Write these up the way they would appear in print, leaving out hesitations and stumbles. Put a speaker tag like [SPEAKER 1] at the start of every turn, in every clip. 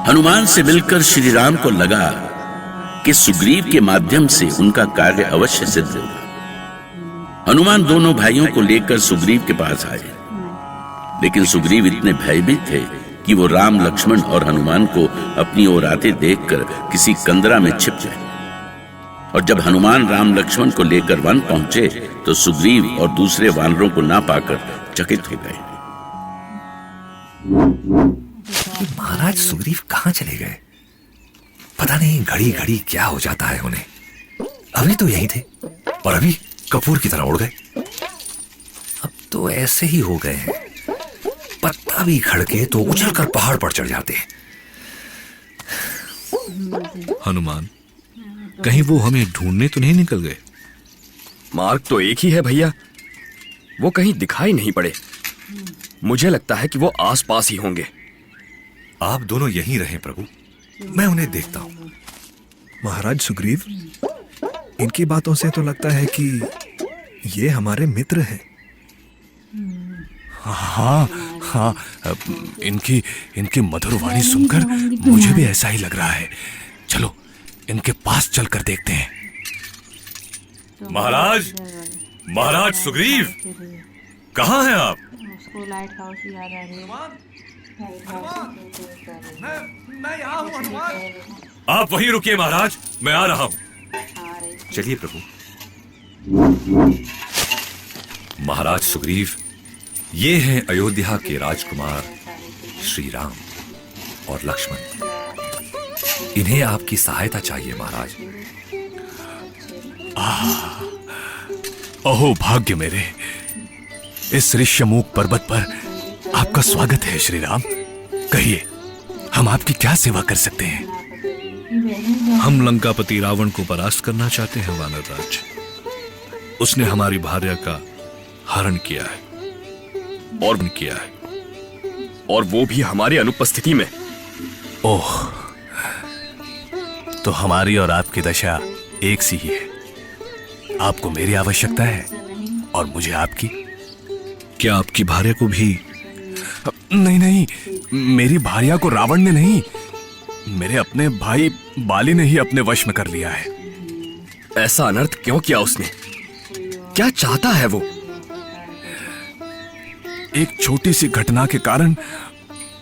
[SPEAKER 1] हनुमान से मिलकर श्री राम को लगा कि सुग्रीव के माध्यम से उनका कार्य अवश्य सिद्ध होगा। हनुमान दोनों भाइयों को लेकर सुग्रीव के पास आए, लेकिन सुग्रीव इतने भयभीत थे कि वो राम, लक्ष्मण और हनुमान को अपनी ओर आते देखकर किसी कंदरा में छिप गए। और जब हनुमान राम लक्ष्मण को लेकर वन पहुंचे तो सुग्रीव और दूसरे वानरों को ना पाकर चकित हो गए।
[SPEAKER 2] महाराज सुग्रीव कहाँ चले गए? पता नहीं घड़ी घड़ी क्या हो जाता है उन्हें। अभी तो यही थे और अभी कपूर की तरह उड़ गए। अब तो ऐसे ही हो गए हैं, पत्ता भी खड़के तो उछलकर पहाड़ पर चढ़ जाते हैं।
[SPEAKER 3] हनुमान, कहीं वो हमें ढूंढने तो नहीं निकल गए?
[SPEAKER 4] मार्ग तो एक ही है भैया, वो कहीं दिखाई नहीं पड़े। मुझे लगता है कि वो आसपास ही होंगे।
[SPEAKER 2] आप दोनों यहीं रहें प्रभु, मैं उन्हें देखता हूं।
[SPEAKER 5] महाराज सुग्रीव, इनकी बातों से तो लगता है कि ये हमारे मित्र हैं।
[SPEAKER 3] हाँ हाँ, इनकी मधुर वाणी सुनकर मुझे भी ऐसा ही लग रहा है। चलो इनके पास चलकर देखते हैं।
[SPEAKER 2] महाराज सुग्रीव, कहाँ हैं आप?
[SPEAKER 6] उसको लाइट हाउस याद आ रही है।
[SPEAKER 5] मैं यहाँ हूँ हनुमान।
[SPEAKER 2] आप वहीं रुकिए महाराज, मैं आ रहा हूं। चलिए प्रभु। महाराज सुग्रीव, ये हैं अयोध्या के राजकुमार श्री राम और लक्ष्मण। इन्हें आपकी सहायता चाहिए महाराज।
[SPEAKER 3] अहो भाग्य मेरे, इस ऋष्यमूक पर्वत पर आपका स्वागत है श्री राम। कहिए, हम आपकी क्या सेवा कर सकते हैं? हम लंकापति रावण को परास्त करना चाहते हैं वानर राज। उसने हमारी भार्या का हरण किया है
[SPEAKER 4] और वो भी हमारी अनुपस्थिति में।
[SPEAKER 3] ओह, तो हमारी और आपकी दशा एक सी ही है। आपको मेरी आवश्यकता है और मुझे आपकी। क्या आपकी भार्या को भी? नहीं, मेरी भार्या को रावण ने नहीं, मेरे अपने भाई बाली ने ही अपने वश में कर लिया है।
[SPEAKER 4] ऐसा अनर्थ क्यों किया उसने? क्या चाहता है वो?
[SPEAKER 3] एक छोटी सी घटना के कारण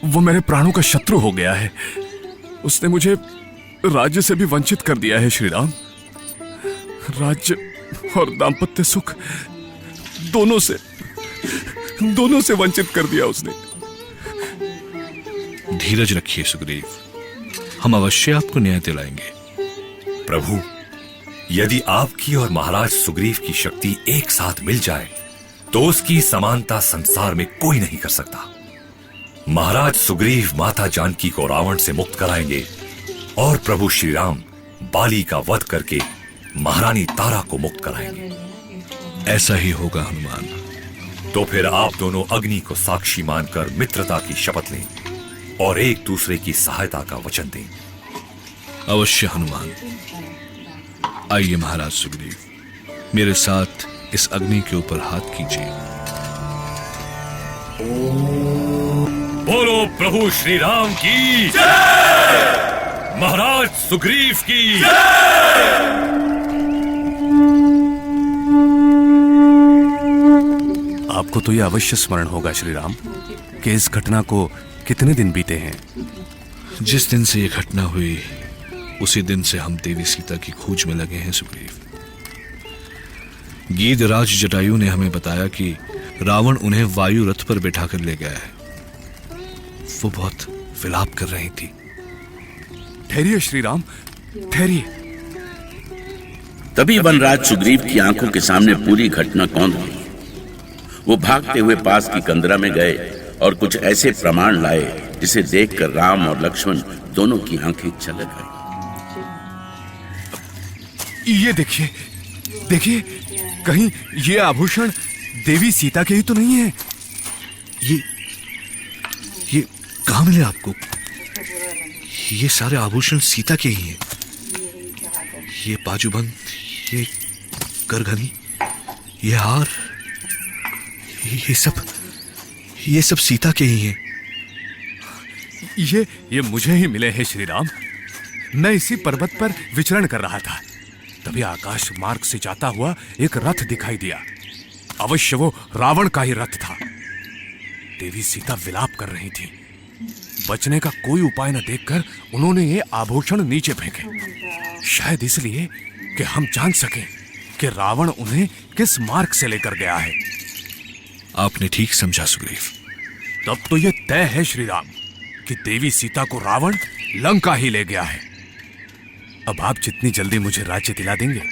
[SPEAKER 3] वो मेरे प्राणों का शत्रु हो गया है। उसने मुझे राज्य से भी वंचित कर दिया है श्री राम। राज्य और दांपत्य सुख दोनों से वंचित कर दिया उसने। धीरज रखिए सुग्रीव, हम अवश्य आपको न्याय दिलाएंगे।
[SPEAKER 2] प्रभु, यदि आपकी और महाराज सुग्रीव की शक्ति एक साथ मिल जाए तो उसकी समानता संसार में कोई नहीं कर सकता। महाराज सुग्रीव माता जानकी को रावण से मुक्त कराएंगे और प्रभु श्री राम बाली का वध करके महारानी तारा को मुक्त कराएंगे।
[SPEAKER 3] ऐसा ही होगा हनुमान।
[SPEAKER 2] तो फिर आप दोनों अग्नि को साक्षी मानकर मित्रता की शपथ लें और एक दूसरे की सहायता का वचन दें।
[SPEAKER 3] अवश्य हनुमान। आइए महाराज सुग्रीव, मेरे साथ इस अग्नि के ऊपर हाथ कीजिए।
[SPEAKER 2] बोलो प्रभु श्री राम की जय! महाराज सुग्रीव की जय!
[SPEAKER 3] आपको तो यह अवश्य स्मरण होगा श्री राम कि इस घटना को कितने दिन बीते हैं। जिस दिन से यह घटना हुई उसी दिन से हम देवी सीता की खोज में लगे हैं सुग्रीव। गीधराज जटायु ने हमें बताया कि रावण उन्हें वायु रथ पर बैठा कर ले गया है। वो बहुत विलाप कर रही थी।
[SPEAKER 7] ठहरिए श्री राम, ठहरिए।
[SPEAKER 1] तभी वनराज सुग्रीव की आंखों के सामने पूरी घटना कौंध गई। वो भागते हुए पास की कंदरा में गए और कुछ ऐसे प्रमाण लाए जिसे देखकर राम और लक्ष्मण दोनों की आंखें छलक आई।
[SPEAKER 7] ये देखिए, देखिए, कहीं ये आभूषण देवी सीता के ही तो नहीं है?
[SPEAKER 3] ये कहाँ मिले आपको? ये सारे आभूषण सीता के ही हैं। ये बाजूबंद, ये करघनी, ये हार, ये सब सीता के ही हैं। ये मुझे ही मिले हैं श्री राम। मैं इसी पर्वत पर विचरण कर रहा था, तभी आकाश मार्ग से जाता हुआ एक रथ दिखाई दिया। अवश्य वो रावण का ही रथ था। देवी सीता विलाप कर रही थी। बचने का कोई उपाय न देखकर उन्होंने ये आभूषण नीचे फेंके, शायद इसलिए कि हम जान सकें कि रावण उन्हें किस मार्ग से लेकर गया है।
[SPEAKER 5] आपने ठीक समझा सुग्रीव।
[SPEAKER 3] तब तो ये तय है श्री राम कि देवी सीता को रावण लंका ही ले गया है। अब आप जितनी जल्दी मुझे राज्य दिला देंगे,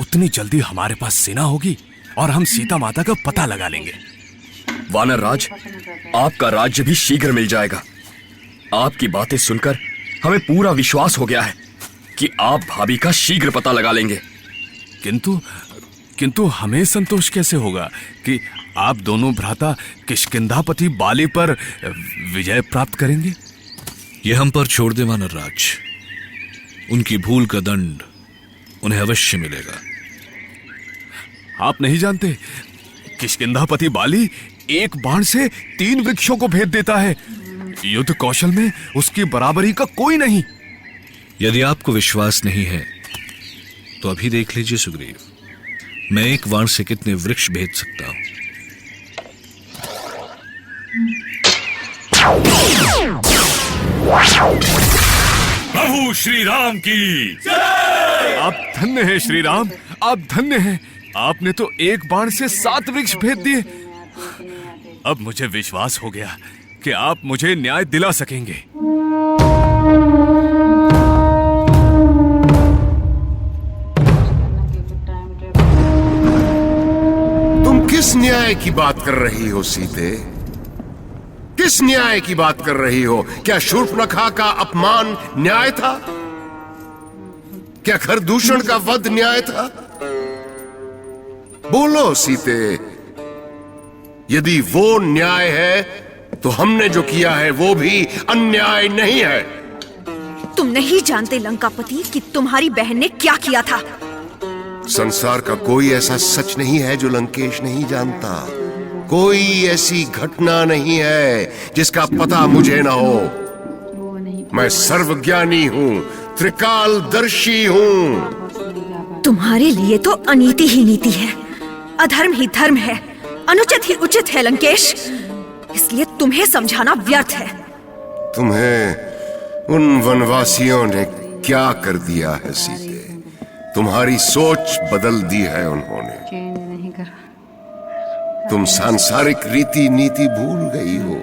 [SPEAKER 3] उतनी जल्दी हमारे पास सेना होगी और हम सीता माता का पता लगा लेंगे।
[SPEAKER 4] वानर राज, आपका राज्य भी शीघ्र मिल जाएगा। आपकी बातें सुनकर हमें पूरा विश्वास हो गया है कि आप भाभी का शीघ्र पता लगा लेंगे।
[SPEAKER 3] किंतु हमें संतोष कैसे होगा कि आप दोनों भ्राता किष्किंधापति बाली पर विजय प्राप्त करेंगे?
[SPEAKER 5] ये हम पर छोड़ दे वानर राज। उनकी भूल का दंड उन्हें अवश्य मिलेगा।
[SPEAKER 3] आप नहीं जानते, किष्किंधापति बाली एक बाण से 3 वृक्षों को भेद देता है। युद्ध कौशल में उसकी बराबरी का कोई नहीं।
[SPEAKER 5] यदि आपको विश्वास नहीं है तो अभी देख लीजिए सुग्रीव, मैं एक बाण से कितने वृक्ष भेद सकता हूं।
[SPEAKER 2] प्रभु श्री राम की।
[SPEAKER 3] आप धन्य हैं श्री राम, आप धन्य हैं। आपने तो एक बाण से 7 वृक्ष भेद दिए। अब मुझे विश्वास हो गया कि आप मुझे न्याय दिला सकेंगे।
[SPEAKER 8] तुम किस न्याय की बात कर रही हो सीते? किस न्याय की बात कर रही हो? क्या शूर्पणखा का अपमान न्याय था? क्या खरदूषण का वध न्याय था? बोलो सीते, यदि वो न्याय है तो हमने जो किया है वो भी अन्याय नहीं है।
[SPEAKER 9] तुम नहीं जानते लंकापति कि तुम्हारी बहन ने क्या किया था।
[SPEAKER 8] संसार का कोई ऐसा सच नहीं है जो लंकेश नहीं जानता। कोई ऐसी घटना नहीं है जिसका पता मुझे ना हो। मैं सर्वज्ञानी हूं, त्रिकालदर्शी हूं।
[SPEAKER 9] तुम्हारे लिए तो अनीति ही नीति है, अधर्म ही धर्म है, अनुचित ही उचित है लंकेश। इसलिए तुम्हें समझाना व्यर्थ है।
[SPEAKER 8] तुम्हें उन वनवासियों ने क्या कर दिया है सीते? तुम्हारी सोच बदल दी है उन्होंने।
[SPEAKER 6] चेंज नहीं करा।
[SPEAKER 8] तुम सांसारिक रीति नीति भूल गई हो।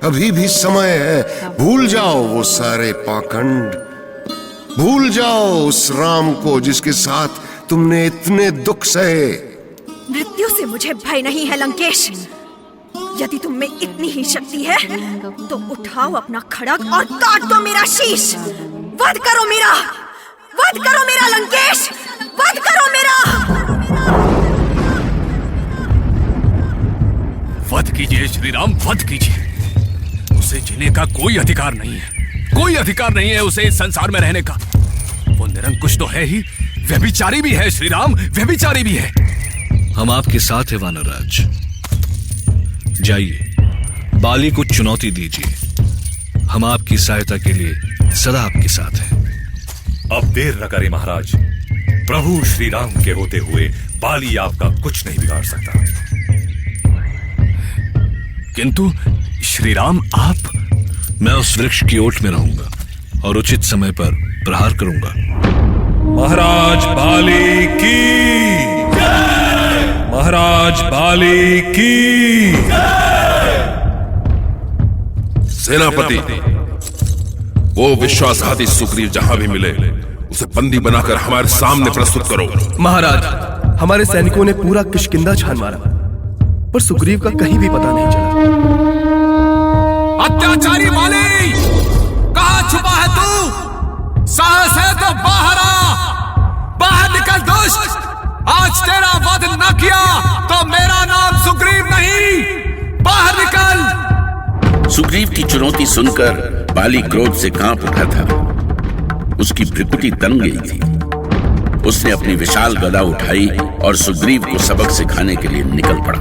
[SPEAKER 8] अभी भी समय है, भूल जाओ वो सारे पाखंड। भूल जाओ उस राम को जिसके साथ तुमने इतने दुख सहे।
[SPEAKER 9] मृत्यु से मुझे भय नहीं है लंकेश। यदि तुम में इतनी ही शक्ति है तो उठाओ अपना खड्ग और काट दो मेरा शीश। वध करो मेरा, वध करो मेरा लंकेश, वध करो मेरा।
[SPEAKER 3] वध कीजिए श्री राम, वध कीजिए। उसे जीने का कोई अधिकार नहीं है, कोई अधिकार नहीं है उसे इस संसार में रहने का। वो निरंकुश तो है ही, व्यभिचारी भी है श्री राम, व्यभिचारी भी है।
[SPEAKER 5] हम आपके साथ हैं वानरराज। जाइए, बाली को चुनौती दीजिए। हम आपकी सहायता के लिए सदा आपके साथ हैं।
[SPEAKER 2] अब देर न करें महाराज। प्रभु श्री राम के होते हुए बाली आपका कुछ नहीं बिगाड़ सकता।
[SPEAKER 3] किंतु श्री राम आप।
[SPEAKER 5] मैं उस वृक्ष की ओट में रहूंगा और उचित समय पर प्रहार करूंगा।
[SPEAKER 2] महाराज बाली की, महाराज बाली की।
[SPEAKER 10] सेनापति, वो विश्वासघाती सुग्रीव जहां भी मिले उसे बंदी बनाकर हमारे सामने प्रस्तुत करो।
[SPEAKER 11] महाराज, हमारे सैनिकों ने पूरा किष्किंधा छान मारा पर सुग्रीव का कहीं भी पता नहीं चला।
[SPEAKER 3] अत्याचारी बाली, कहां छुपा है तू? साहस है तो बाहर आ, बाहर निकल दुष्ट। आज तेरा वध न किया तो मेरा नाम सुग्रीव नहीं। बाहर निकल।
[SPEAKER 1] सुग्रीव की चुनौती सुनकर बाली क्रोध से कांप उठा था। उसकी भ्रिकुटी तन गई थी। उसने अपनी विशाल गदा उठाई और सुग्रीव को सबक सिखाने के लिए निकल पड़ा।